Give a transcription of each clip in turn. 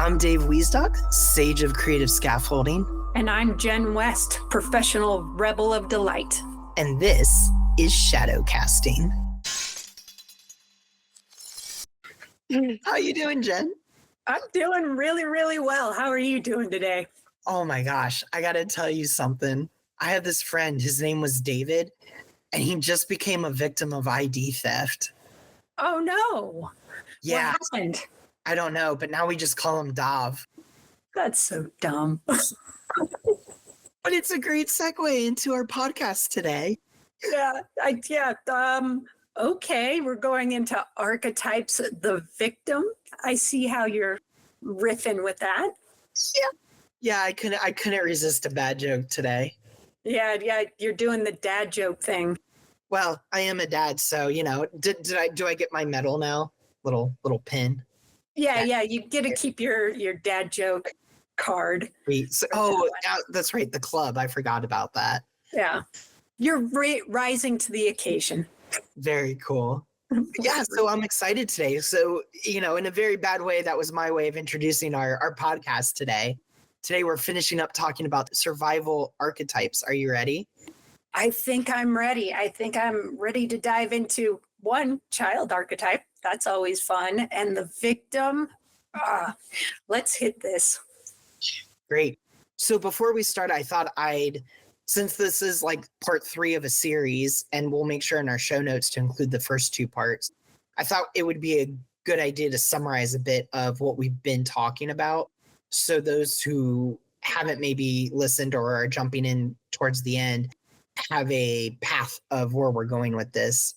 I'm Dave Wiesdock, Sage of Creative Scaffolding. And I'm Jen West, Professional Rebel of Delight. And this is Shadow Casting. How you doing, Jen? I'm doing really, really well. How are you doing today? Oh my gosh, I gotta tell you something. I had this friend, his name was David, and he just became a victim of ID theft. Oh no. Yeah. What happened? I don't know, but now we just call him Dav. That's so dumb. But it's a great segue into our podcast today. Okay, we're going into archetypes, the victim. I see how you're riffing with that. Yeah, I couldn't resist a bad joke today. Yeah, you're doing the dad joke thing. Well, I am a dad, so do I get my medal now? Little pin. Yeah, you get to keep your dad joke card. That's right, the club. I forgot about that. Yeah. You're rising to the occasion. Very cool. Yeah, so I'm excited today. So, in a very bad way, that was my way of introducing our podcast today. Today, we're finishing up talking about survival archetypes. Are you ready? I think I'm ready. I think I'm ready to dive into one child archetype. That's always fun. And the victim. Let's hit this. Great. So before we start, I thought since this is like part 3 of a series, and we'll make sure in our show notes to include the first 2 parts, I thought it would be a good idea to summarize a bit of what we've been talking about. So those who haven't maybe listened or are jumping in towards the end have a path of where we're going with this.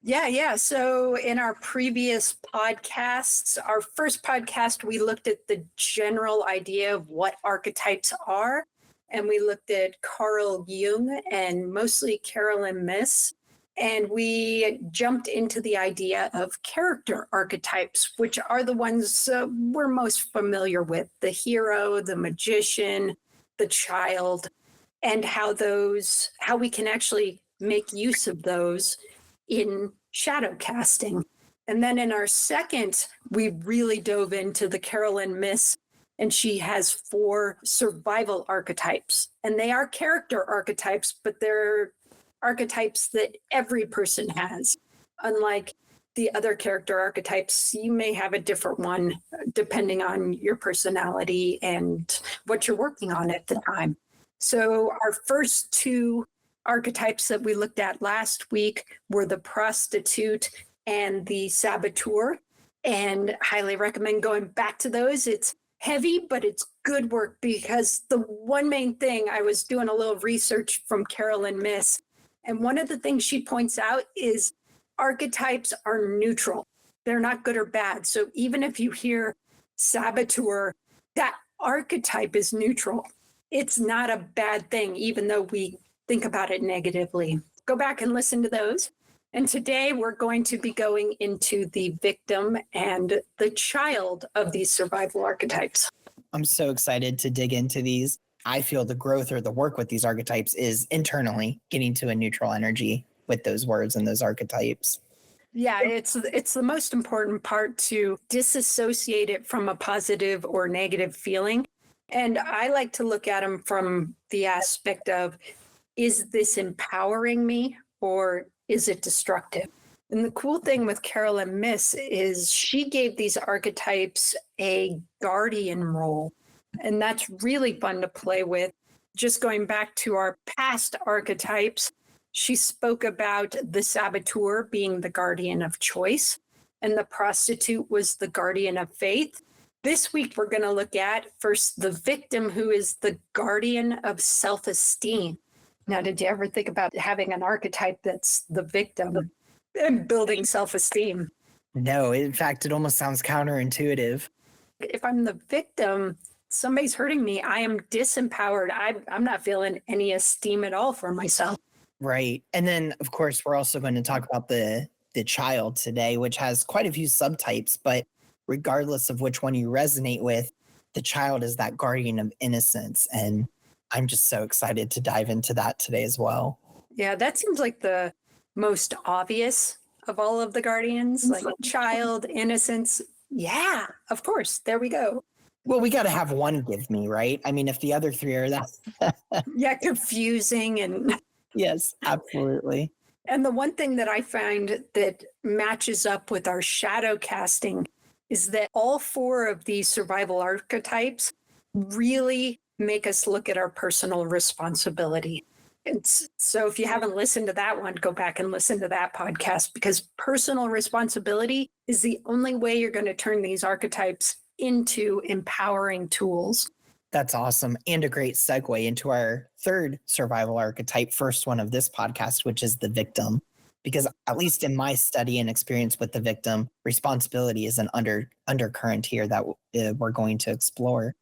Yeah. So in our previous podcasts, our first podcast, we looked at the general idea of what archetypes are. And we looked at Carl Jung and mostly Caroline Myss. And we jumped into the idea of character archetypes, which are the ones we're most familiar with: the hero, the magician, the child, and how we can actually make use of those in shadow casting. And then in our second, we really dove into the Caroline Myss, and she has 4 survival archetypes. And they are character archetypes, but they're archetypes that every person has. Unlike the other character archetypes, you may have a different one depending on your personality and what you're working on at the time. So our first 2 archetypes that we looked at last week were the prostitute and the saboteur, and highly recommend going back to those. It's heavy, but it's good work, because the one main thing, I was doing a little research from Caroline Myss, and one of the things she points out is archetypes are neutral. They're not good or bad. So even if you hear saboteur, that archetype is neutral. It's not a bad thing, even though we think about it negatively. Go back and listen to those. And today we're going to be going into the victim and the child of these survival archetypes. I'm so excited to dig into these. I feel the growth or the work with these archetypes is internally getting to a neutral energy with those words and those archetypes. Yeah, it's the most important part, to disassociate it from a positive or negative feeling. And I like to look at them from the aspect of, is this empowering me or is it destructive? And the cool thing with Caroline Myss is she gave these archetypes a guardian role. And that's really fun to play with. Just going back to our past archetypes, she spoke about the saboteur being the guardian of choice, and the prostitute was the guardian of faith. This week, we're going to look at first the victim, who is the guardian of self-esteem. Now, did you ever think about having an archetype that's the victim and building self-esteem? No, in fact, it almost sounds counterintuitive. If I'm the victim, somebody's hurting me, I am disempowered. I'm not feeling any esteem at all for myself. Right. And then, of course, we're also going to talk about the child today, which has quite a few subtypes, but regardless of which one you resonate with, the child is that guardian of innocence. And I'm just so excited to dive into that today as well. Yeah, that seems like the most obvious of all of the guardians, like child, innocence. Yeah, of course. There we go. Well, we got to have one give me, right? I mean, if the other three are that. Yeah, confusing. And Yes, absolutely. the one thing that I find that matches up with our shadow casting is that all four of these survival archetypes really make us look at our personal responsibility. So if you haven't listened to that one, go back and listen to that podcast, because personal responsibility is the only way you're going to turn these archetypes into empowering tools. That's awesome. And a great segue into our third survival archetype, first one of this podcast, which is the victim. Because at least in my study and experience with the victim, responsibility is an undercurrent here that we're going to explore.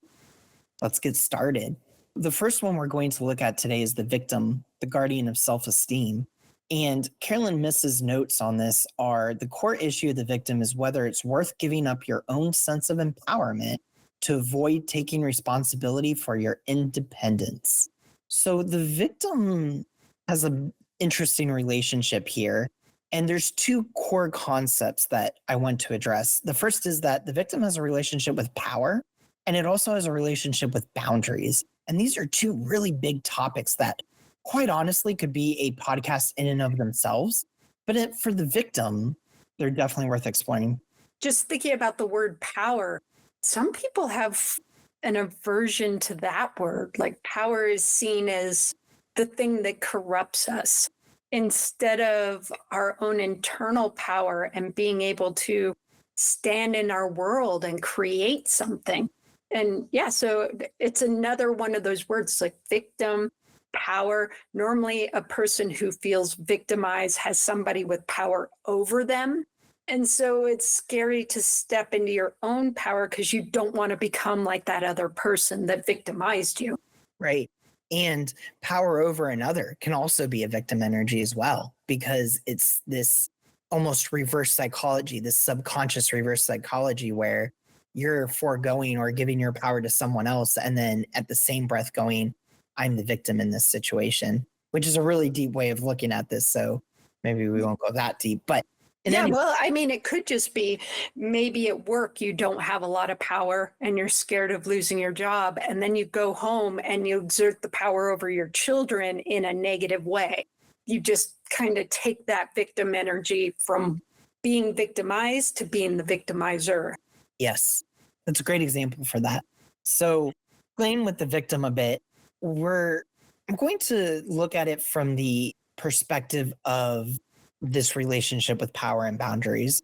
Let's get started. The first one we're going to look at today is the victim, the guardian of self-esteem. And Caroline Myss's notes on this are: the core issue of the victim is whether it's worth giving up your own sense of empowerment to avoid taking responsibility for your independence. So the victim has an interesting relationship here. And there's two core concepts that I want to address. The first is that the victim has a relationship with power, and it also has a relationship with boundaries. And these are two really big topics that, quite honestly, could be a podcast in and of themselves. But for the victim, they're definitely worth exploring. Just thinking about the word power, some people have an aversion to that word. Like, power is seen as the thing that corrupts us instead of our own internal power and being able to stand in our world and create something. And yeah, so it's another one of those words, like victim, power. Normally, a person who feels victimized has somebody with power over them. And so it's scary to step into your own power because you don't want to become like that other person that victimized you. Right. And power over another can also be a victim energy as well, because it's this almost reverse psychology, this subconscious reverse psychology where you're foregoing or giving your power to someone else, and then at the same breath going, I'm the victim in this situation, which is a really deep way of looking at this. So maybe we won't go that deep, but well, I mean, it could just be maybe at work you don't have a lot of power and you're scared of losing your job. And then you go home and you exert the power over your children in a negative way. You just kind of take that victim energy from being victimized to being the victimizer. Yes, that's a great example for that. So playing with the victim a bit, I'm going to look at it from the perspective of this relationship with power and boundaries.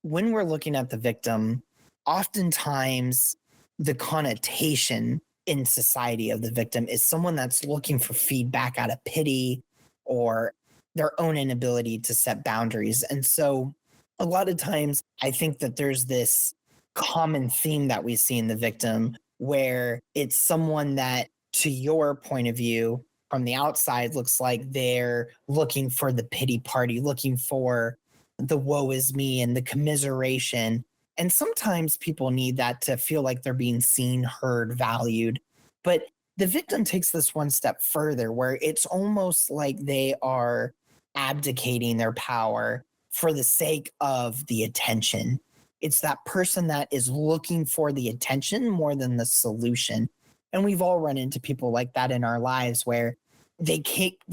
When we're looking at the victim, oftentimes the connotation in society of the victim is someone that's looking for feedback out of pity or their own inability to set boundaries. And so a lot of times I think that there's this common theme that we see in the victim where it's someone that, to your point of view, from the outside looks like they're looking for the pity party, looking for the woe is me and the commiseration. And sometimes people need that to feel like they're being seen, heard, valued. But the victim takes this one step further, where it's almost like they are abdicating their power for the sake of the attention. It's that person that is looking for the attention more than the solution. And we've all run into people like that in our lives where they keep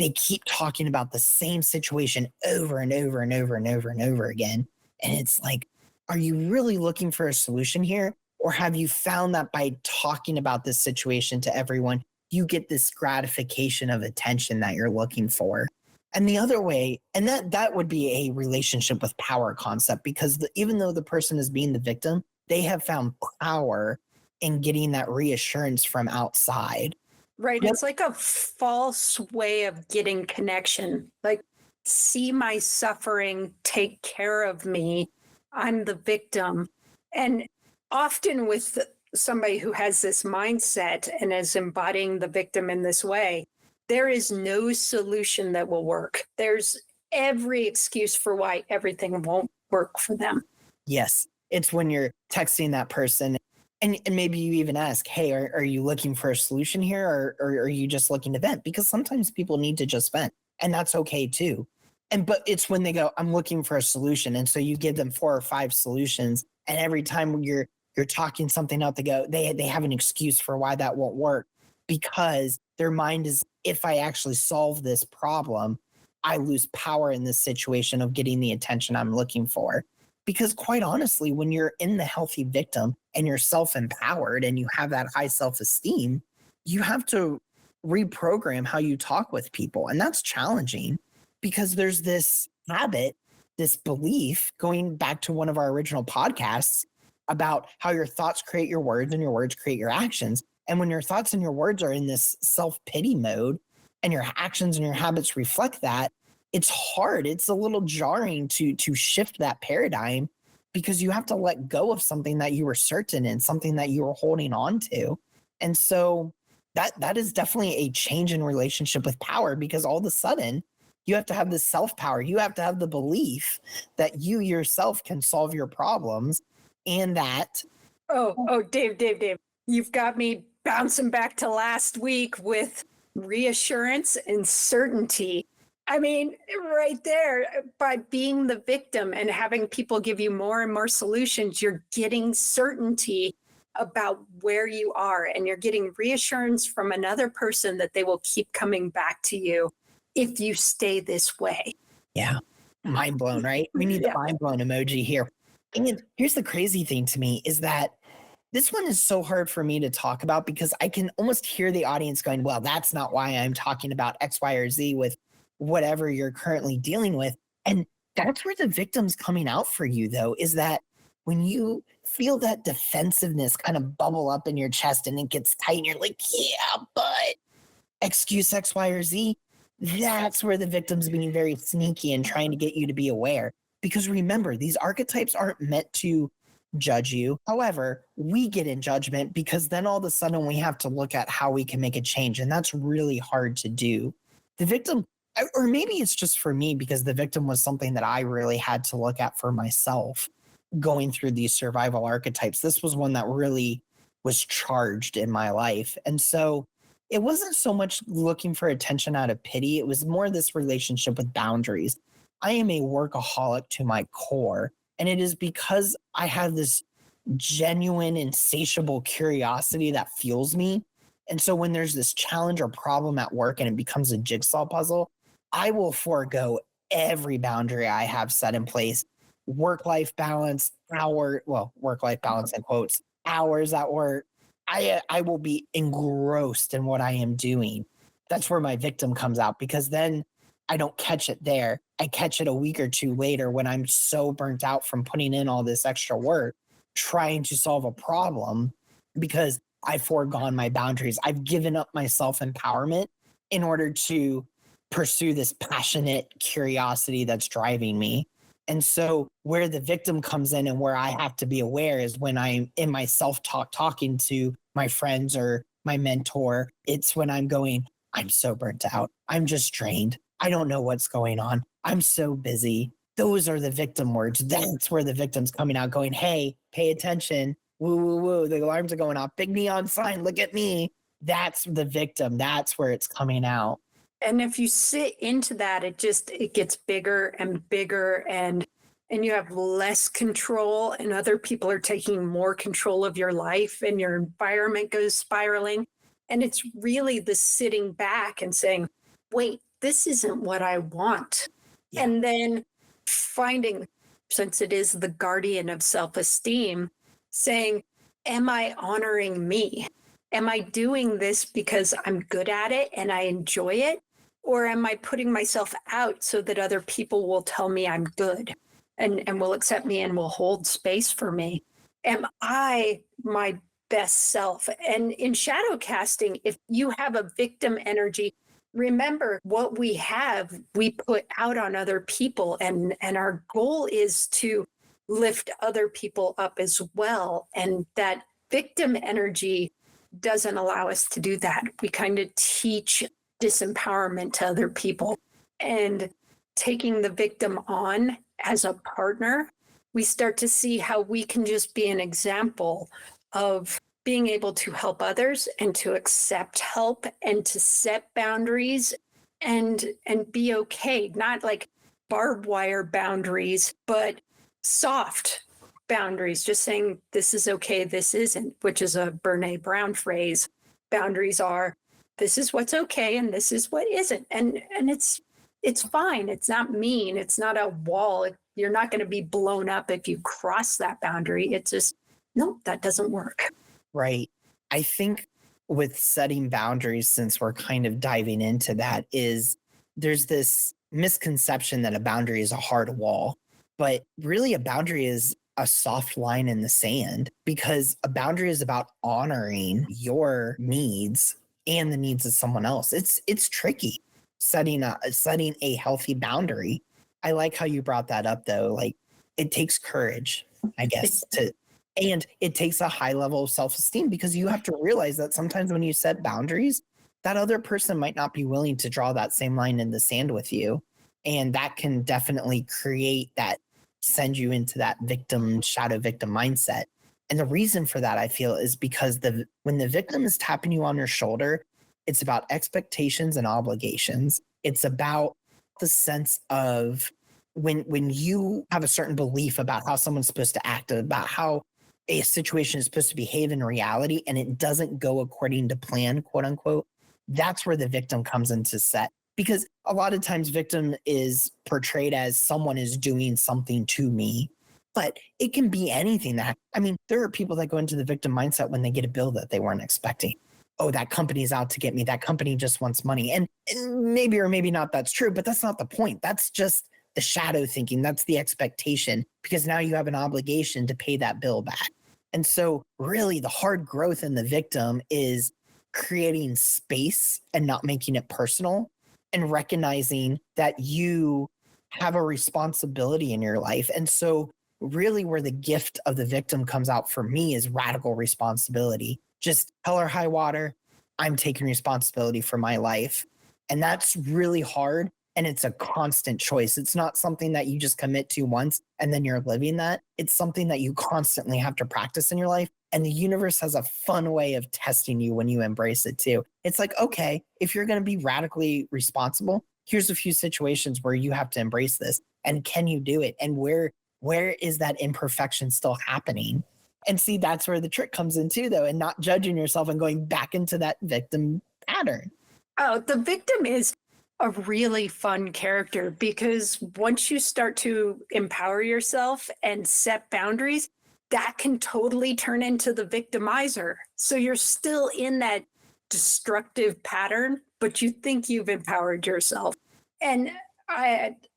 talking about the same situation over and over and over and over and over again. And it's like, are you really looking for a solution here? Or have you found that by talking about this situation to everyone, you get this gratification of attention that you're looking for? And the other way, and that would be a relationship with power concept, because even though the person is being the victim, they have found power in getting that reassurance from outside. Right. It's like a false way of getting connection. Like, see my suffering, take care of me. I'm the victim. And often with somebody who has this mindset and is embodying the victim in this way, there is no solution that will work. There's every excuse for why everything won't work for them. Yes. It's when you're texting that person and maybe you even ask, hey, are you looking for a solution here, or are you just looking to vent? Because sometimes people need to just vent, and that's okay too. But it's when they go, I'm looking for a solution. And so you give them 4 or 5 solutions. And every time you're you're talking something out, they have an excuse for why that won't work, because their mind is, if I actually solve this problem, I lose power in this situation of getting the attention I'm looking for. Because quite honestly, when you're in the healthy victim and you're self-empowered and you have that high self-esteem, you have to reprogram how you talk with people. And that's challenging because there's this habit, this belief, going back to one of our original podcasts about how your thoughts create your words and your words create your actions. And when your thoughts and your words are in this self-pity mode and your actions and your habits reflect that, it's hard. It's a little jarring to shift that paradigm, because you have to let go of something that you were certain in, something that you were holding on to. And so that is definitely a change in relationship with power, because all of a sudden you have to have this self-power. You have to have the belief that you yourself can solve your problems, and that. Oh, Dave, you've got me bouncing back to last week with reassurance and certainty. I mean, right there, by being the victim and having people give you more and more solutions, you're getting certainty about where you are, and you're getting reassurance from another person that they will keep coming back to you if you stay this way. Yeah. Mind blown, right? We need the Yeah. mind blown emoji here. And here's the crazy thing to me is that this one is so hard for me to talk about, because I can almost hear the audience going, well, that's not why I'm talking about X, Y, or Z with whatever you're currently dealing with. And that's where the victim's coming out for you, though, is that when you feel that defensiveness kind of bubble up in your chest and it gets tight and you're like, yeah, but excuse X, Y, or Z, that's where the victim's being very sneaky and trying to get you to be aware. Because remember, these archetypes aren't meant to judge you. However, we get in judgment because then all of a sudden we have to look at how we can make a change. And that's really hard to do. The victim, or maybe it's just for me, because the victim was something that I really had to look at for myself going through these survival archetypes. This was one that really was charged in my life. And so it wasn't so much looking for attention out of pity. It was more this relationship with boundaries. I am a workaholic to my core. And it is because I have this genuine, insatiable curiosity that fuels me. And so when there's this challenge or problem at work and it becomes a jigsaw puzzle, I will forego every boundary I have set in place. Work-life balance, work-life balance in quotes, hours at work. I will be engrossed in what I am doing. That's where my victim comes out, because then I don't catch it there. I catch it a week or two later when I'm so burnt out from putting in all this extra work, trying to solve a problem, because I've foregone my boundaries. I've given up my self-empowerment in order to pursue this passionate curiosity that's driving me. And so where the victim comes in and where I have to be aware is when I'm in my self-talk, talking to my friends or my mentor. It's when I'm going, I'm so burnt out. I'm just drained. I don't know what's going on. I'm so busy. Those are the victim words. That's where the victim's coming out going, hey, pay attention. Woo, woo, woo. The alarms are going off. Big neon sign. Look at me. That's the victim. That's where it's coming out. And if you sit into that, it gets bigger and bigger, and you have less control, and other people are taking more control of your life, and your environment goes spiraling. And it's really the sitting back and saying, wait, this isn't what I want. Yeah. And then finding, since it is the guardian of self-esteem, saying, am I honoring me? Am I doing this because I'm good at it and I enjoy it? Or am I putting myself out so that other people will tell me I'm good and will accept me and will hold space for me? Am I my best self? And in shadow casting, if you have a victim energy, remember what we have, we put out on other people. And our goal is to lift other people up as well. And that victim energy doesn't allow us to do that. We kind of teach disempowerment to other people, and taking the victim on as a partner, we start to see how we can just be an example of being able to help others and to accept help and to set boundaries and be okay, not like barbed wire boundaries, but soft boundaries, just saying this is okay, this isn't, which is a Brene Brown phrase. Boundaries are this is what's okay and this is what isn't. And it's fine. It's not mean. It's not a wall. You're not going to be blown up if you cross that boundary. It's just, no, that doesn't work. Right. I think with setting boundaries, since we're kind of diving into that, is there's this misconception that a boundary is a hard wall, but really a boundary is a soft line in the sand, because a boundary is about honoring your needs and the needs of someone else. It's tricky setting a healthy boundary. I like how you brought that up though. Like, it takes courage, I guess, and it takes a high level of self-esteem, because you have to realize that sometimes when you set boundaries, that other person might not be willing to draw that same line in the sand with you. And that can definitely send you into that shadow victim mindset. And the reason for that, I feel, is because when the victim is tapping you on your shoulder, it's about expectations and obligations. It's about the sense of when you have a certain belief about how someone's supposed to act, about how a situation is supposed to behave in reality, and it doesn't go according to plan, quote unquote, that's where the victim comes into set. Because a lot of times victim is portrayed as someone is doing something to me, but it can be anything. There are people that go into the victim mindset when they get a bill that they weren't expecting. Oh, that company's out to get me. That company just wants money. And maybe or maybe not that's true, but that's not the point. That's just the shadow thinking. That's the expectation, because now you have an obligation to pay that bill back. And so really the hard growth in the victim is creating space and not making it personal, and recognizing that you have a responsibility in your life. And so really where the gift of the victim comes out for me is radical responsibility. Just hell or high water, I'm taking responsibility for my life. And that's really hard. And it's a constant choice. It's not something that you just commit to once and then you're living that. It's something that you constantly have to practice in your life. And the universe has a fun way of testing you when you embrace it too. It's like, okay, if you're going to be radically responsible, here's a few situations where you have to embrace this. And can you do it? And where is that imperfection still happening? And see, that's where the trick comes in too, though, and not judging yourself and going back into that victim pattern. Oh, the victim is a really fun character, because once you start to empower yourself and set boundaries, that can totally turn into the victimizer. So you're still in that destructive pattern, but you think you've empowered yourself. And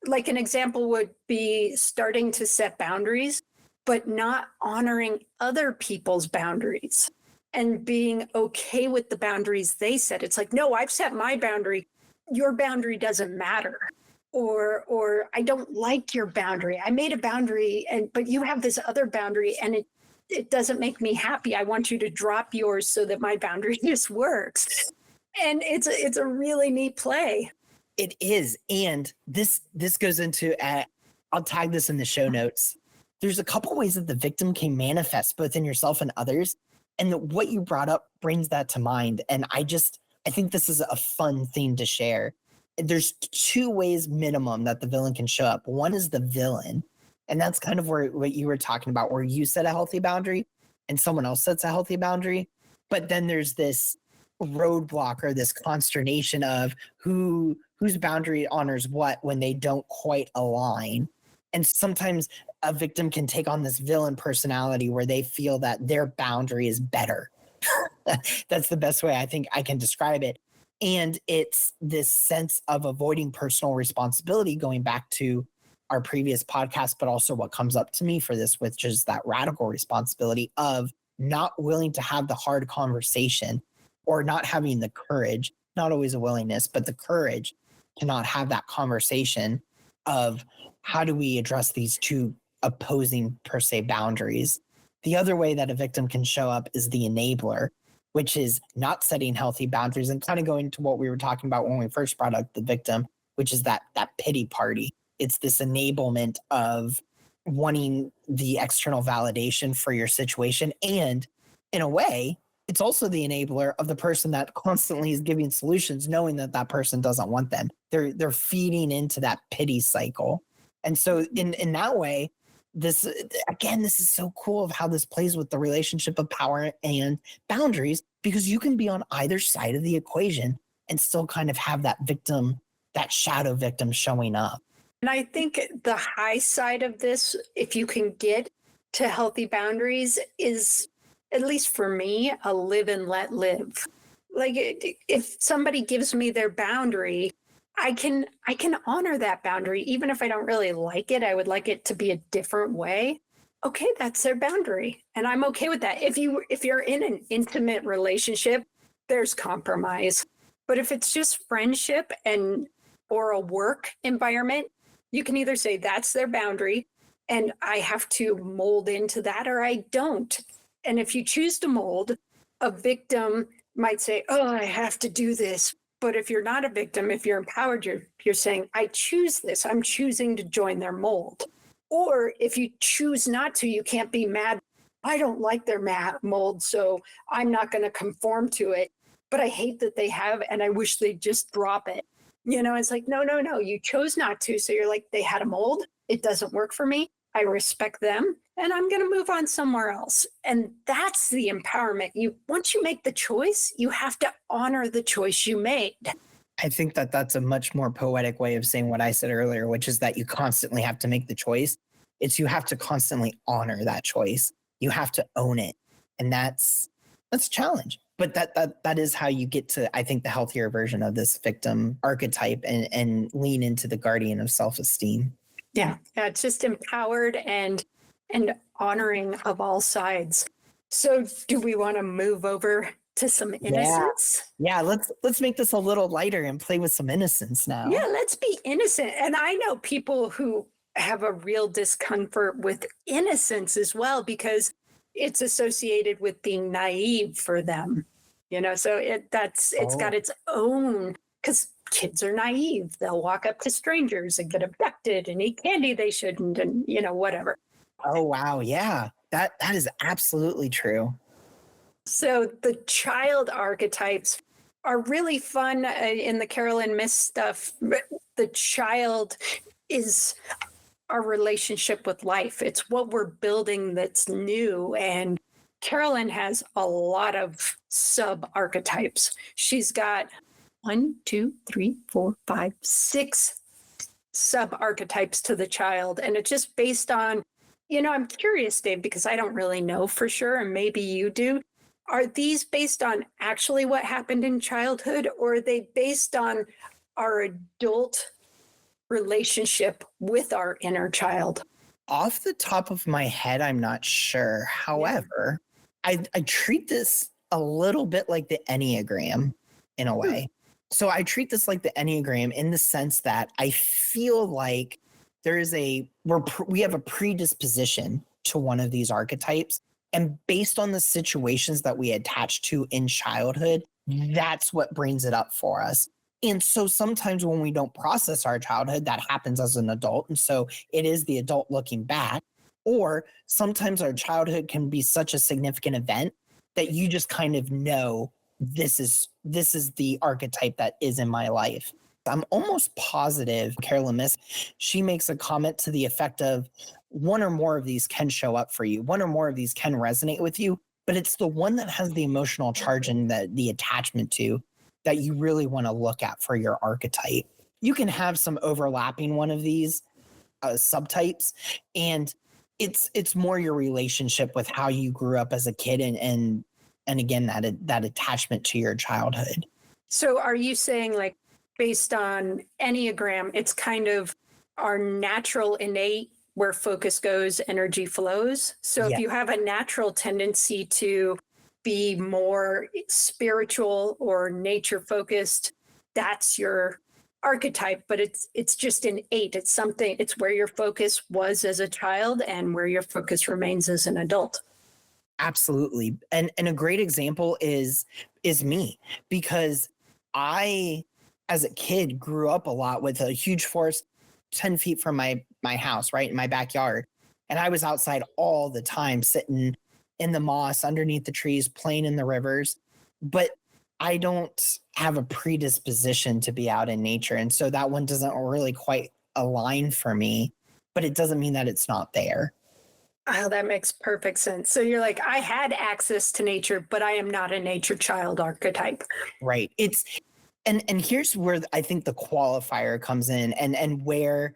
like an example would be starting to set boundaries, but not honoring other people's boundaries and being okay with the boundaries they set. It's like, no, I've set my boundary. Your boundary doesn't matter. Or I don't like your boundary. I made a boundary, but you have this other boundary and it doesn't make me happy. I want you to drop yours so that my boundary just works. And it's a really neat play. It is. And this goes into, I'll tag this in the show notes. There's a couple ways that the victim can manifest both in yourself and others. And what you brought up brings that to mind. And I think this is a fun thing to share. There's two ways minimum that the villain can show up. One is the villain. And that's kind of what you were talking about, where you set a healthy boundary and someone else sets a healthy boundary. But then there's this roadblock or this consternation of whose boundary honors what when they don't quite align. And sometimes a victim can take on this villain personality where they feel that their boundary is better. That's the best way I think I can describe it. And it's this sense of avoiding personal responsibility, going back to our previous podcast, but also what comes up to me for this, which is that radical responsibility of not willing to have the hard conversation, or not having the courage, not always a willingness, but the courage to not have that conversation of how do we address these two opposing per se boundaries. The other way that a victim can show up is the enabler, which is not setting healthy boundaries, and kind of going to what we were talking about when we first brought up the victim, which is that pity party. It's this enablement of wanting the external validation for your situation. And in a way, it's also the enabler of the person that constantly is giving solutions, knowing that that person doesn't want them. They're feeding into that pity cycle. And so in that way, this again, this is so cool of how this plays with the relationship of power and boundaries, because you can be on either side of the equation and still kind of have that victim, that shadow victim showing up. And I think the high side of this, if you can get to healthy boundaries, is, at least for me, a live and let live. Like if somebody gives me their boundary, I can honor that boundary. Even if I don't really like it, I would like it to be a different way. Okay, that's their boundary. And I'm okay with that. If you're in an intimate relationship, there's compromise. But if it's just friendship and or a work environment, you can either say that's their boundary and I have to mold into that, or I don't. And if you choose to mold, a victim might say, oh, I have to do this. But if you're not a victim, if you're empowered, you're saying, I choose this. I'm choosing to join their mold. Or if you choose not to, you can't be mad. I don't like their mold, so I'm not going to conform to it. But I hate that they have, and I wish they'd just drop it. It's like, no, you chose not to. So you're like, they had a mold. It doesn't work for me. I respect them, and I'm going to move on somewhere else. And that's the empowerment. Once you make the choice, you have to honor the choice you made. I think that that's a much more poetic way of saying what I said earlier, which is that you constantly have to make the choice. You have to constantly honor that choice. You have to own it. And that's a challenge. But that is how you get to, I think, the healthier version of this victim archetype and lean into the guardian of self-esteem. Yeah, it's just empowered and honoring of all sides. So do we want to move over to some innocence? Yeah, let's make this a little lighter and play with some innocence now. Yeah, let's be innocent. And I know people who have a real discomfort with innocence as well, because it's associated with being naive for them. So it's got its own, because kids are naive. They'll walk up to strangers and get abducted and eat candy they shouldn't, and whatever. Oh, wow. Yeah, that is absolutely true. So the child archetypes are really fun in the Caroline Myss stuff. The child is our relationship with life. It's what we're building that's new. And Caroline has a lot of sub archetypes. She's got 1, 2, 3, 4, 5, 6 sub archetypes to the child. And it's just based on, I'm curious, Dave, because I don't really know for sure, and maybe you do. Are these based on actually what happened in childhood, or are they based on our adult relationship with our inner child? Off the top of my head, I'm not sure. However, I treat this a little bit like the Enneagram in a way. So I treat this like the Enneagram in the sense that I feel like there is we have a predisposition to one of these archetypes. And based on the situations that we attach to in childhood, that's what brings it up for us. And so sometimes when we don't process our childhood, that happens as an adult. And so it is the adult looking back. Or sometimes our childhood can be such a significant event that you just kind of know this is the archetype that is in my life. I'm almost positive Caroline Myss, she makes a comment to the effect of one or more of these can show up for you. One or more of these can resonate with you, but it's the one that has the emotional charge and the attachment to that you really want to look at for your archetype. You can have some overlapping one of these subtypes, and it's more your relationship with how you grew up as a kid and again that attachment to your childhood. So are you saying, like, based on Enneagram, it's kind of our natural innate where focus goes, energy flows? So if you have a natural tendency to be more spiritual or nature focused, that's your archetype, but it's just innate. It's something, it's where your focus was as a child and where your focus remains as an adult. Absolutely. And a great example is me, because I, as a kid, grew up a lot with a huge forest 10 feet from my house, right in my backyard. And I was outside all the time, sitting in the moss underneath the trees, playing in the rivers. But I don't have a predisposition to be out in nature. And so that one doesn't really quite align for me, but it doesn't mean that it's not there. Oh, that makes perfect sense. So you're like, I had access to nature, but I am not a nature child archetype. Right. It's and here's where I think the qualifier comes in, and where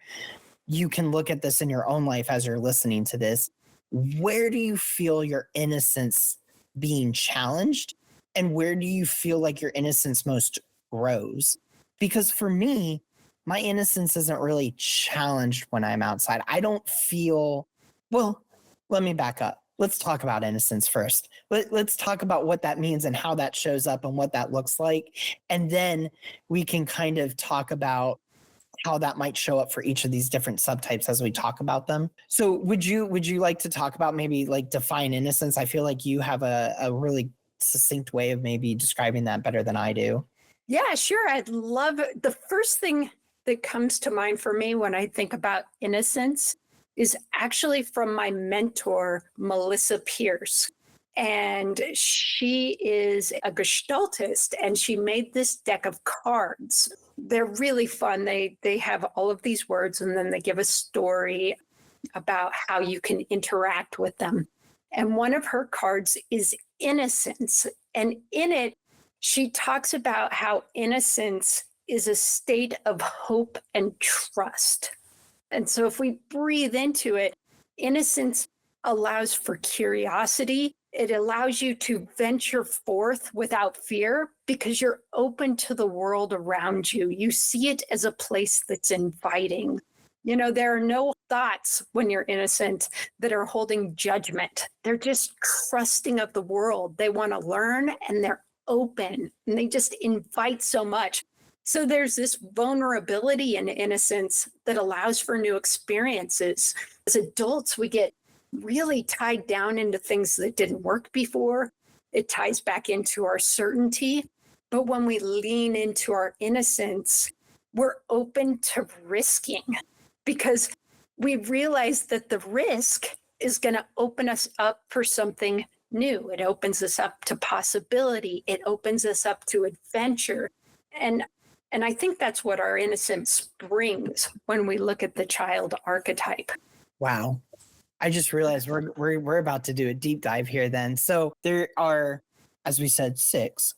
you can look at this in your own life as you're listening to this. Where do you feel your innocence being challenged? And where do you feel like your innocence most grows? Because for me, my innocence isn't really challenged when I'm outside. I don't feel, well, let me back up. Let's talk about innocence first. Let's talk about what that means and how that shows up and what that looks like. And then we can kind of talk about how that might show up for each of these different subtypes as we talk about them. So would you like to talk about maybe like define innocence? I feel like you have a really succinct way of maybe describing that better than I do. Yeah, sure. I'd love the first thing that comes to mind for me when I think about innocence is actually from my mentor, Melissa Pierce. And she is a gestaltist and she made this deck of cards. They're really fun. They have all of these words and then they give a story about how you can interact with them. And one of her cards is innocence. And in it, she talks about how innocence is a state of hope and trust. And so if we breathe into it, innocence allows for curiosity. It allows you to venture forth without fear because you're open to the world around you. You see it as a place that's inviting. You know, there are no thoughts when you're innocent that are holding judgment. They're just trusting of the world. They want to learn and they're open and they just invite so much. So there's this vulnerability in innocence that allows for new experiences. As adults, we get really tied down into things that didn't work before. It ties back into our certainty. But when we lean into our innocence, we're open to risking because we realize that the risk is going to open us up for something new. It opens us up to possibility. It opens us up to adventure. And I think that's what our innocence brings when we look at the child archetype. Wow. I just realized we're about to do a deep dive here then. So there are, as we said,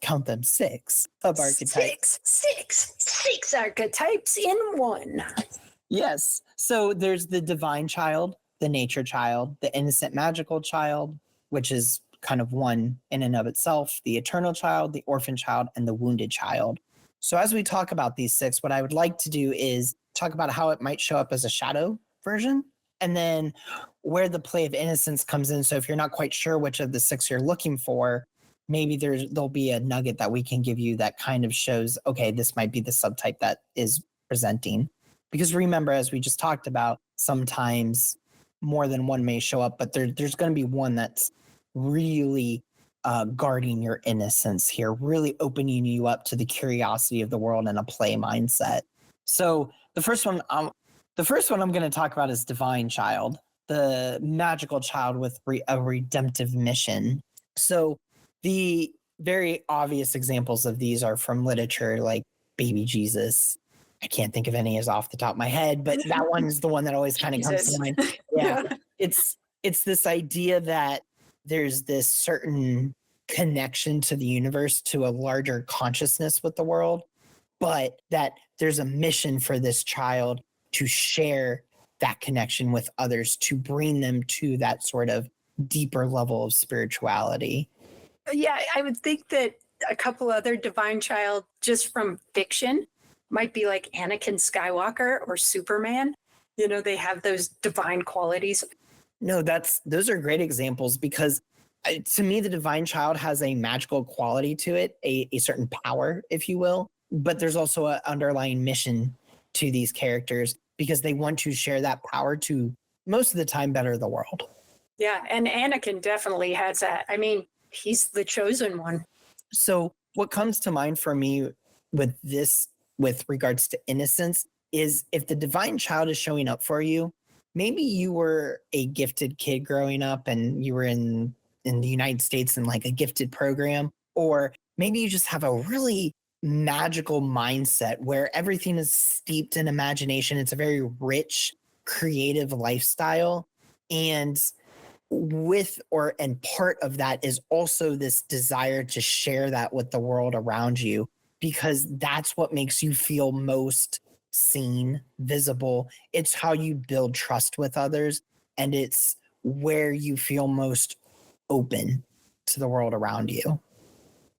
count them, six sub-archetypes. Six archetypes in one. Yes. So there's the divine child, the nature child, the innocent magical child, which is kind of one in and of itself, the eternal child, the orphan child, and the wounded child. So as we talk about these six, what I would like to do is talk about how it might show up as a shadow version, and then where the play of innocence comes in. So if you're not quite sure which of the six you're looking for, maybe there'll be a nugget that we can give you that kind of shows, okay, this might be the subtype that is presenting. Because remember, as we just talked about, sometimes more than one may show up, but there's going to be one that's really guarding your innocence here, really opening you up to the curiosity of the world and a play mindset. So the first one I'm going to talk about is divine child, the magical child with a redemptive mission. So the very obvious examples of these are from literature, like baby Jesus. I can't think of any as off the top of my head, but that one's the one that always kind of comes to mind. Yeah. It's this idea that there's this certain connection to the universe, to a larger consciousness with the world, but that there's a mission for this child to share that connection with others, to bring them to that sort of deeper level of spirituality. Yeah, I would think that a couple other divine child just from fiction might be like Anakin Skywalker or Superman. You know, they have those divine qualities. No, those are great examples because to me, the divine child has a magical quality to it, a certain power, if you will. But there's also an underlying mission to these characters because they want to share that power to, most of the time, better the world. Yeah, and Anakin definitely has that. I mean, he's the chosen one. So what comes to mind for me with this, with regards to innocence, is if the divine child is showing up for you, maybe you were a gifted kid growing up and you were in the United States in like a gifted program, or maybe you just have a really magical mindset where everything is steeped in imagination. It's a very rich, creative lifestyle. And and part of that is also this desire to share that with the world around you, because that's what makes you feel most seen, visible. It's how you build trust with others, and it's where you feel most open to the world around you.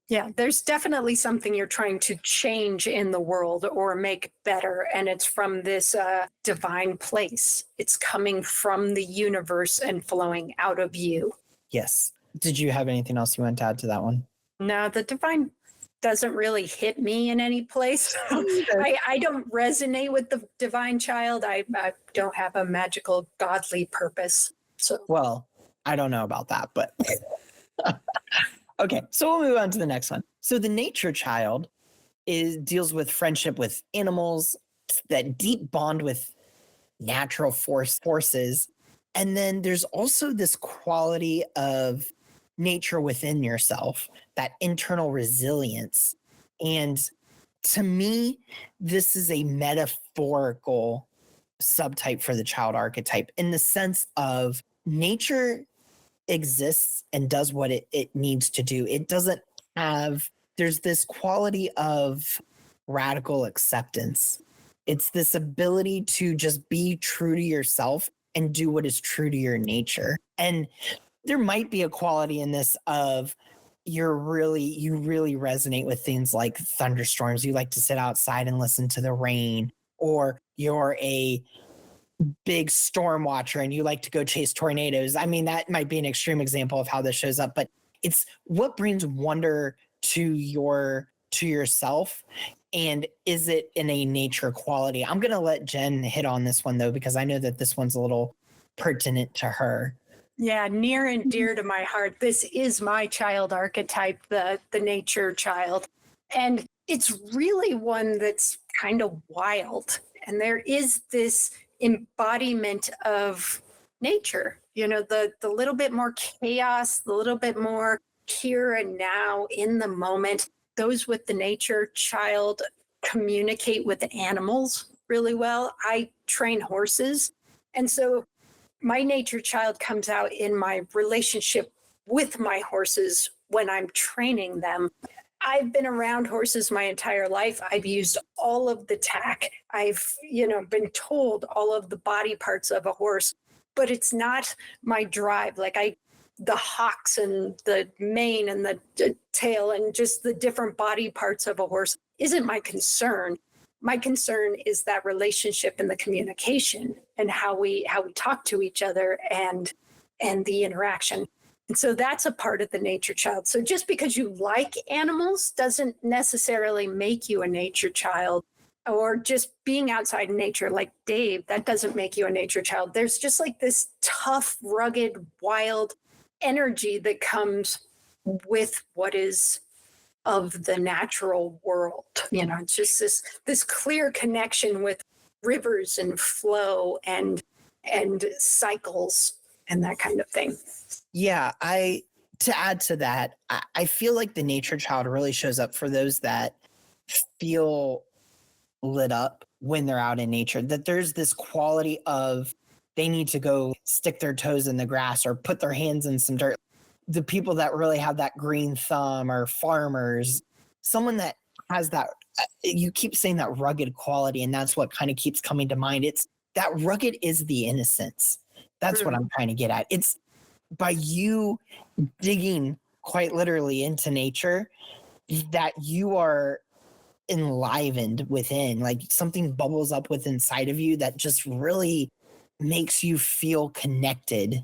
Yeah, there's definitely something you're trying to change in the world or make better. And it's from this divine place. It's coming from the universe and flowing out of you. Yes. Did you have anything else you want to add to that one? No, the divine doesn't really hit me in any place. I don't resonate with the divine child. I don't have a magical godly purpose. So, well, I don't know about that, but okay, so we'll move on to the next one. So the nature child deals with friendship with animals, that deep bond with natural forces. And then there's also this quality of nature within yourself, that internal resilience. And to me, this is a metaphorical subtype for the child archetype, in the sense of nature exists and does what it needs to do. It doesn't have, there's this quality of radical acceptance. It's this ability to just be true to yourself and do what is true to your nature. And there might be a quality in this of you really resonate with things like thunderstorms. You like to sit outside and listen to the rain, or you're a big storm watcher and you like to go chase tornadoes. I mean, that might be an extreme example of how this shows up, but it's what brings wonder to yourself. And is it in a nature quality? I'm going to let Jen hit on this one though, because I know that this one's a little pertinent to her. yeah, near and dear to my heart. This is my child archetype, the nature child. And it's really one that's kind of wild. And there is this embodiment of nature, the little bit more chaos, the little bit more here and now in the moment. Those with the nature child communicate with animals really well. I train horses. And so my nature child comes out in my relationship with my horses when I'm training them. I've been around horses my entire life. I've used all of the tack. I've, been told all of the body parts of a horse, but it's not my drive. Like the hocks and the mane and the tail and just the different body parts of a horse isn't my concern. My concern is that relationship and the communication and how we talk to each other and the interaction. And so that's a part of the nature child. So just because you like animals doesn't necessarily make you a nature child, or just being outside in nature like Dave, that doesn't make you a nature child. There's just like this tough, rugged, wild energy that comes with what is of the natural world. It's just this clear connection with rivers and flow and cycles and that kind of thing. Yeah, to add to that, I feel like the nature child really shows up for those that feel lit up when they're out in nature, that there's this quality of they need to go stick their toes in the grass or put their hands in some dirt. The people that really have that green thumb are farmers, someone that has that, you keep saying that rugged quality, and that's what kind of keeps coming to mind. It's that rugged is the innocence. That's what I'm trying to get at. It's by you digging quite literally into nature that you are enlivened within, like something bubbles up within inside of you that just really makes you feel connected.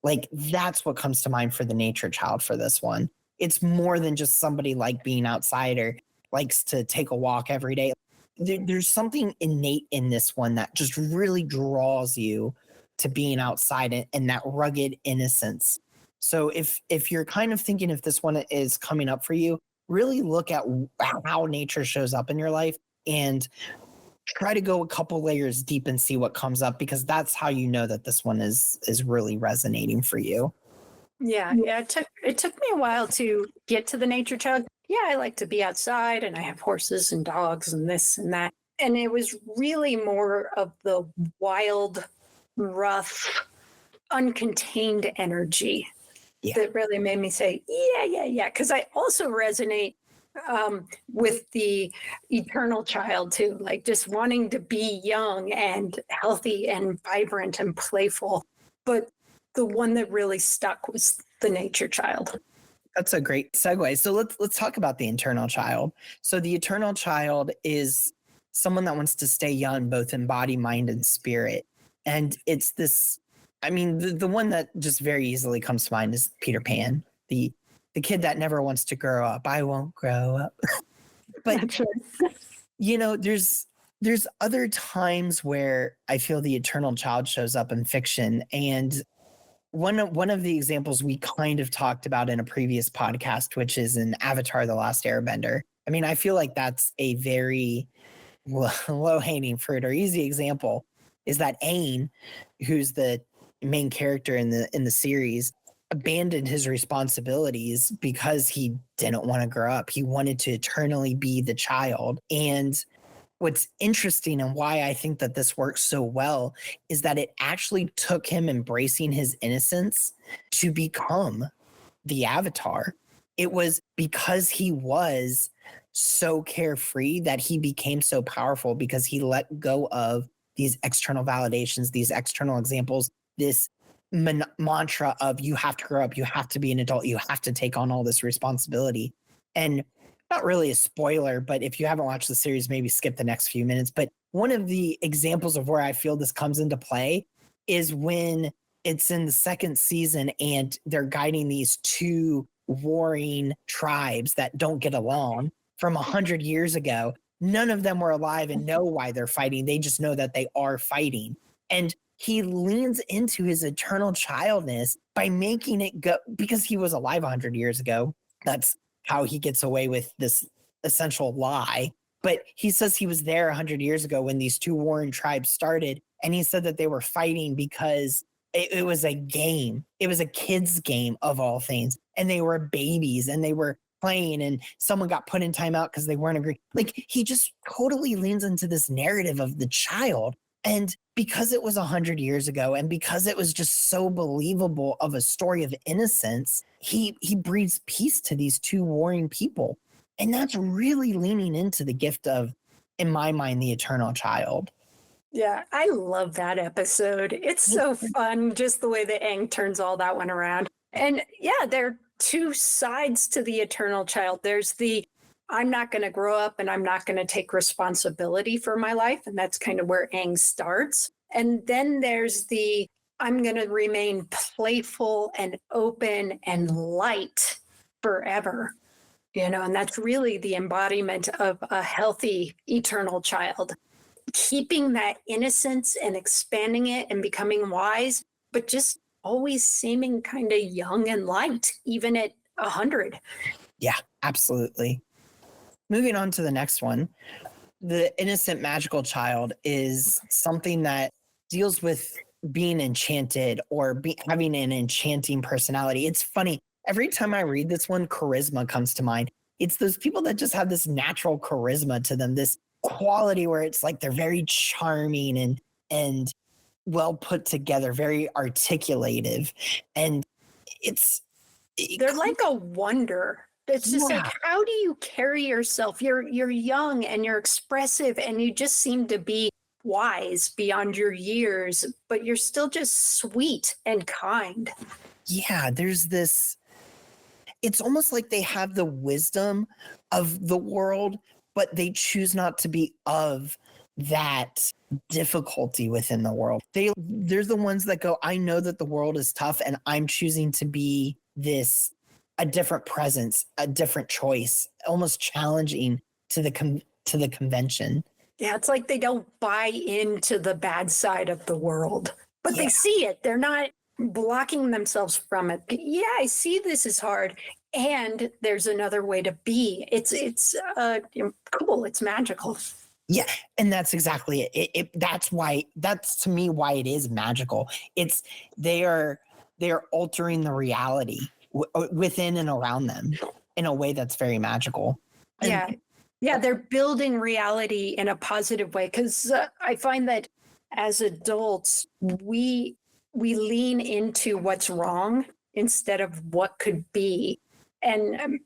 Like that's what comes to mind for the nature child for this one. It's more than just somebody like being outside or likes to take a walk every day. There's something innate in this one that just really draws you to being outside and that rugged innocence. So if you're kind of thinking if this one is coming up for you, really look at how nature shows up in your life and try to go a couple layers deep and see what comes up, because that's how you know that this one is really resonating for you. Yeah. It took me a while to get to the nature child. Yeah, I like to be outside and I have horses and dogs and this and that. And it was really more of the wild, rough, uncontained energy that really made me say, yeah. Because I also resonate with the eternal child too, like just wanting to be young and healthy and vibrant and playful. But the one that really stuck was the nature child. That's a great segue. So let's talk about the eternal child. So the eternal child is someone that wants to stay young, both in body, mind, and spirit. And it's this, I mean, the one that just very easily comes to mind is Peter Pan, the kid that never wants to grow up. I won't grow up. But you know, there's other times where I feel the eternal child shows up in fiction, and one of the examples we kind of talked about in a previous podcast, which is in Avatar: The Last Airbender. I mean, I feel like that's a very low-hanging fruit or easy example, is that Aang, who's the main character in the series, abandoned his responsibilities because he didn't want to grow up. He wanted to eternally be the child. And what's interesting and why I think that this works so well is that it actually took him embracing his innocence to become the Avatar. It was because he was so carefree that he became so powerful, because he let go of these external validations, these external examples, this mantra of you have to grow up, you have to be an adult, you have to take on all this responsibility. And not really a spoiler, but if you haven't watched the series, maybe skip the next few minutes. But one of the examples of where I feel this comes into play is when it's in the second season and they're guiding these two warring tribes that don't get along from 100 years ago. None of them were alive and know why they're fighting. They just know that they are fighting. And he leans into his eternal childness by making it go, because he was alive 100 years ago. That's how he gets away with this essential lie. But he says he was there 100 years ago when these two warring tribes started. And he said that they were fighting because it was a game. It was a kid's game of all things. And they were babies and they were playing, and someone got put in timeout because they weren't agreeing. Like, he just totally leans into this narrative of the child. And because it was 100 years ago, and because it was just so believable of a story of innocence, he breathes peace to these two warring people. And that's really leaning into the gift of, in my mind, the eternal child. Yeah, I love that episode. It's so fun, just the way that Aang turns all that one around. And yeah, there are two sides to the eternal child. There's the I'm not going to grow up and I'm not going to take responsibility for my life. And that's kind of where Aang starts. And then there's the I'm going to remain playful and open and light forever. And that's really the embodiment of a healthy eternal child. Keeping that innocence and expanding it and becoming wise, but just always seeming kind of young and light, even at 100. Yeah, absolutely. Moving on to the next one. The innocent magical child is something that deals with being enchanted or having an enchanting personality. It's funny. Every time I read this one, charisma comes to mind. It's those people that just have this natural charisma to them, this quality where it's like they're very charming and well put together, very articulative. And they're like a wonder. It's just like, how do you carry yourself? You're young and you're expressive and you just seem to be wise beyond your years, but you're still just sweet and kind. Yeah, there's this, it's almost like they have the wisdom of the world, but they choose not to be of that difficulty within the world. They're the ones that go, I know that the world is tough and I'm choosing to be a different presence, a different choice, almost challenging to the convention. Yeah, it's like they don't buy into the bad side of the world, but they see it. They're not blocking themselves from it. Yeah, I see this is hard. And there's another way to be. It's cool. It's magical. Yeah, and that's exactly it. That's to me why it is magical. It's they are altering the reality within and around them in a way that's very magical. And they're building reality in a positive way, because I find that as adults, we we lean into what's wrong instead of what could be. And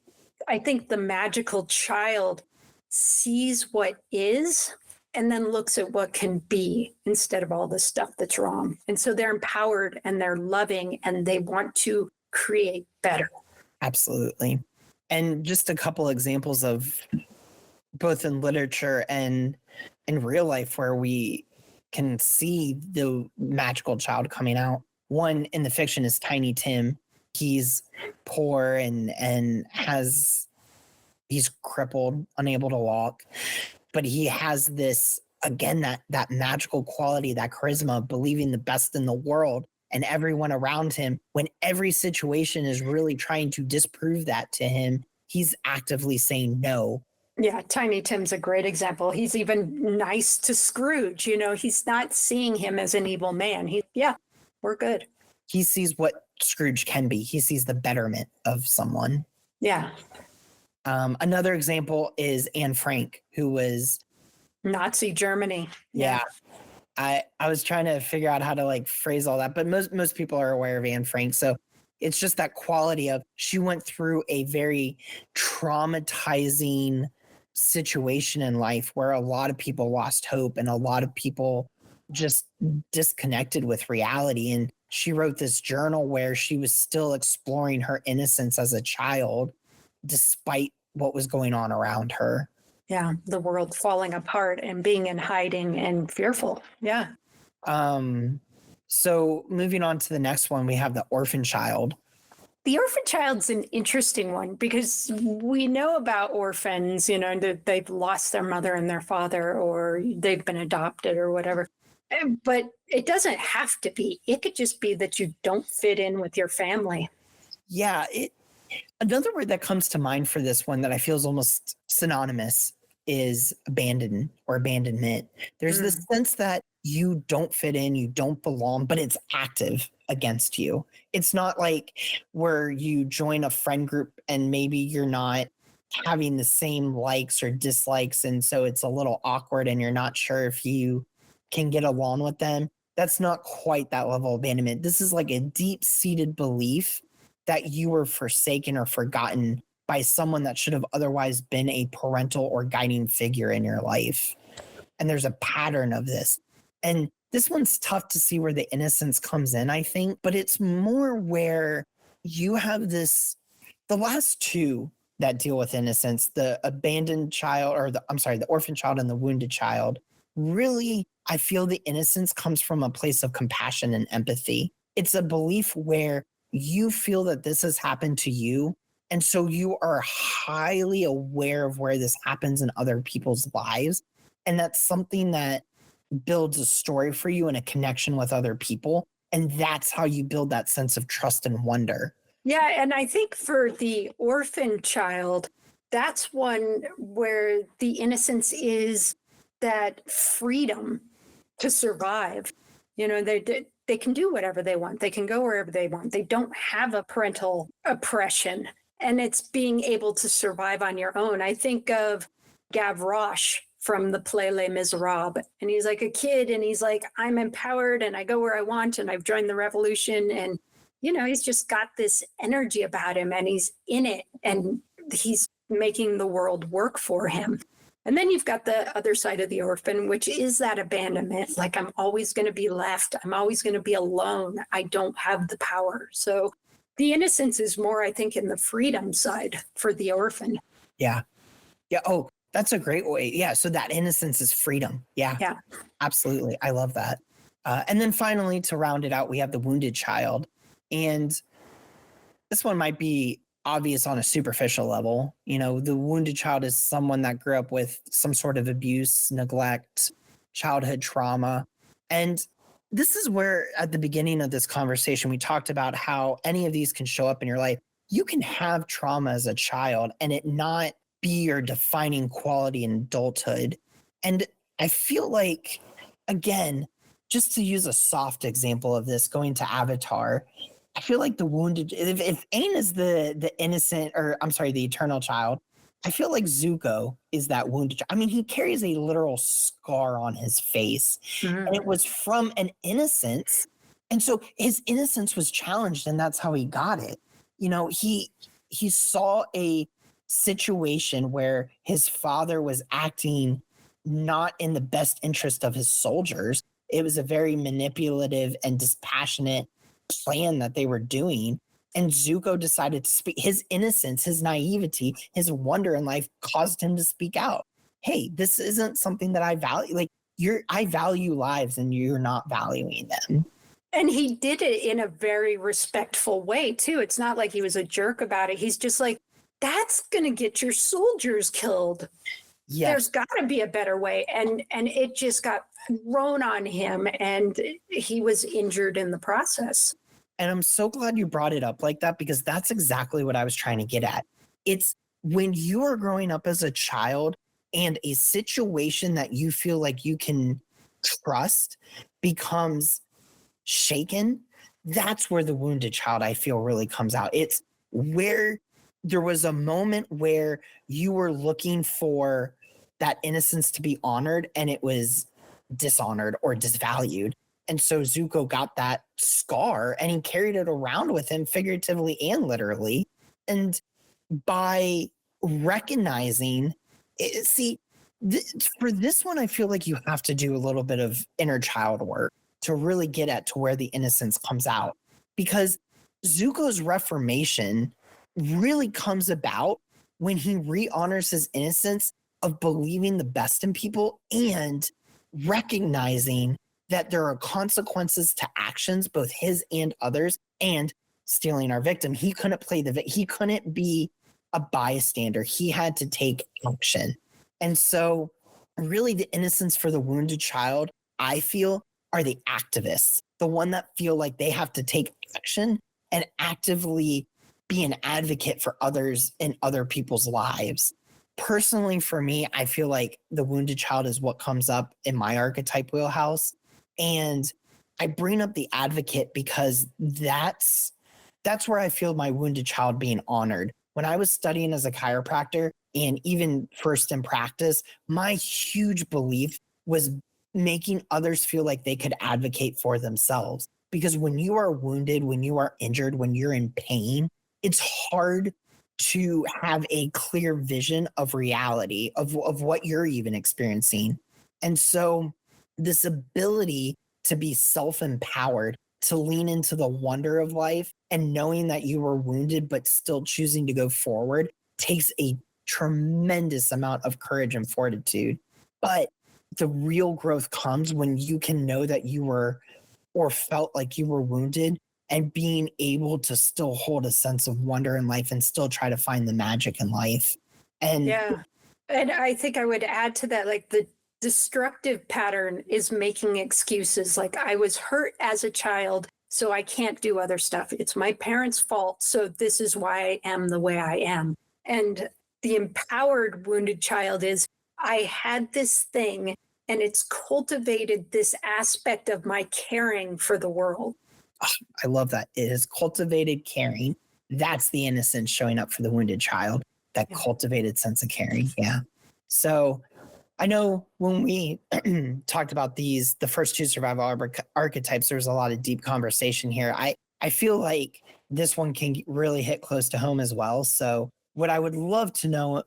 I think the magical child sees what is and then looks at what can be instead of all the stuff that's wrong. And so they're empowered and they're loving and they want to create better. Absolutely. And just a couple examples of both in literature and in real life where we can see the magical child coming out. One in the fiction is Tiny Tim. He's poor and he's crippled, unable to walk, but he has this, again, that magical quality, that charisma, believing the best in the world and everyone around him. When every situation is really trying to disprove that to him, he's actively saying no. Yeah, Tiny Tim's a great example. He's even nice to Scrooge. He's not seeing him as an evil man. We're good. He sees what Scrooge can be. He sees the betterment of someone. Yeah. Another example is Anne Frank, who was Nazi Germany. Yeah. I was trying to figure out how to phrase all that, but most people are aware of Anne Frank. So it's just that quality of she went through a very traumatizing situation in life where a lot of people lost hope and a lot of people just disconnected with reality. And she wrote this journal where she was still exploring her innocence as a child, despite what was going on around her. Yeah, the world falling apart and being in hiding and fearful. Yeah. So moving on to the next one, we have the orphan child. The orphan child's an interesting one because we know about orphans, that they've lost their mother and their father, or they've been adopted or whatever. But it doesn't have to be. It could just be that you don't fit in with your family. Yeah. Another word that comes to mind for this one that I feel is almost synonymous is abandon or abandonment. There's this sense that you don't fit in, you don't belong, but it's active against you. It's not like where you join a friend group and maybe you're not having the same likes or dislikes, and so it's a little awkward and you're not sure if you can get along with them. That's not quite that level of abandonment. This is like a deep-seated belief that you were forsaken or forgotten by someone that should have otherwise been a parental or guiding figure in your life. And there's a pattern of this. And this one's tough to see where the innocence comes in, I think, but it's more where you have the last two that deal with innocence, the abandoned child, or the orphan child and the wounded child. Really, I feel the innocence comes from a place of compassion and empathy. It's a belief where you feel that this has happened to you. And so you are highly aware of where this happens in other people's lives. And that's something that builds a story for you and a connection with other people. And that's how you build that sense of trust and wonder. Yeah. And I think for the orphan child, that's one where the innocence is that freedom to survive. They can do whatever they want. They can go wherever they want. They don't have a parental oppression. And it's being able to survive on your own. I think of Gavroche from the play Les Miserables. And he's like a kid and he's like, I'm empowered and I go where I want and I've joined the revolution. And, he's just got this energy about him and he's in it and he's making the world work for him. And then you've got the other side of the orphan, which is that abandonment. Like, I'm always going to be left. I'm always going to be alone. I don't have the power. So the innocence is more, I think, in the freedom side for the orphan. Yeah. Yeah. Oh, that's a great way. Yeah. So that innocence is freedom. Yeah. Yeah. Absolutely. I love that. And then finally, to round it out, we have the wounded child. And this one might be obvious on a superficial level. The wounded child is someone that grew up with some sort of abuse, neglect, childhood trauma. And this is where at the beginning of this conversation, we talked about how any of these can show up in your life. You can have trauma as a child and it not be your defining quality in adulthood. And I feel like, again, just to use a soft example of this, going to Avatar, I feel like the wounded, if Aang is the innocent, or I'm sorry, the eternal child, I feel like Zuko is that wounded child. I mean, he carries a literal scar on his face. Mm-hmm. And it was from an innocence And so his innocence was challenged, and that's how he got it. You know, he saw a situation where his father was acting not in the best interest of his soldiers. It was a very manipulative and dispassionate plan that they were doing. And Zuko decided to speak. His innocence, his naivety, his wonder in life caused him to speak out. Hey, this isn't something that I value. Like, I value lives and you're not valuing them. And he did it in a very respectful way, too. It's not like he was a jerk about it. He's just like, that's going to get your soldiers killed. Yes. There's got to be a better way. And it just got thrown on him, and he was injured in the process. And I'm so glad you brought it up like that, because that's exactly what I was trying to get at. It's when you are growing up as a child and a situation that you feel like you can trust becomes shaken, that's where the wounded child, I feel, really comes out. It's where there was a moment where you were looking for that innocence to be honored and it was dishonored or disvalued. And so Zuko got that scar and he carried it around with him, figuratively and literally. And by recognizing it, for this one, I feel like you have to do a little bit of inner child work to really get at to where the innocence comes out. Because Zuko's reformation really comes about when he re-honors his innocence of believing the best in people and recognizing that there are consequences to actions, both his and others, and stealing our victim. He couldn't he couldn't be a bystander. He had to take action. And so really the innocence for the wounded child, I feel, are the activists, the one that feel like they have to take action and actively be an advocate for others in other people's lives. Personally, for me, I feel like the wounded child is what comes up in my archetype wheelhouse. And I bring up the advocate because that's where I feel my wounded child being honored. When I was studying as a chiropractor and even first in practice, my huge belief was making others feel like they could advocate for themselves. Because when you are wounded, when you are injured, when you're in pain, it's hard to have a clear vision of reality, of what you're even experiencing. And so this ability to be self-empowered, to lean into the wonder of life and knowing that you were wounded but still choosing to go forward takes a tremendous amount of courage and fortitude. But the real growth comes when you can know that you were or felt like you were wounded and being able to still hold a sense of wonder in life and still try to find the magic in life. And yeah. And I think I would add to that, like, the destructive pattern is making excuses. Like, I was hurt as a child, so I can't do other stuff. It's my parents' fault, so this is why I am the way I am. And the empowered wounded child is, I had this thing and it's cultivated this aspect of my caring for the world. Oh, I love that. It has cultivated caring. That's the innocence showing up for the wounded child, that cultivated sense of caring. Yeah. So I know when we talked about the first two survival archetypes, there was a lot of deep conversation here. I feel like this one can really hit close to home as well. So what I would love to know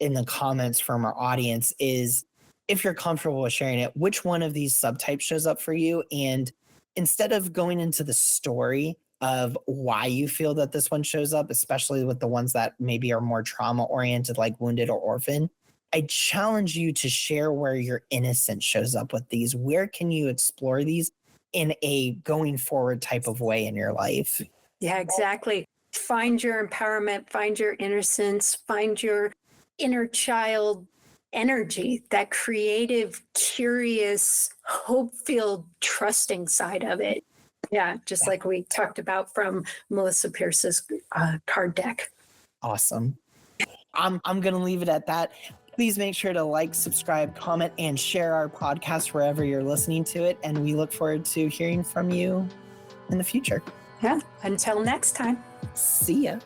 in the comments from our audience is, if you're comfortable with sharing it, which one of these subtypes shows up for you? And instead of going into the story of why you feel that this one shows up, especially with the ones that maybe are more trauma oriented, like wounded or orphan, I challenge you to share where your innocence shows up with these. Where can you explore these in a going forward type of way in your life? Yeah, exactly. Find your empowerment, find your innocence, find your inner child energy, that creative, curious, hope-filled, trusting side of it. Yeah, just like we talked about from Melissa Pierce's card deck. Awesome. I'm going to leave it at that. Please make sure to like, subscribe, comment, and share our podcast wherever you're listening to it. And we look forward to hearing from you in the future. Yeah, until next time. See ya.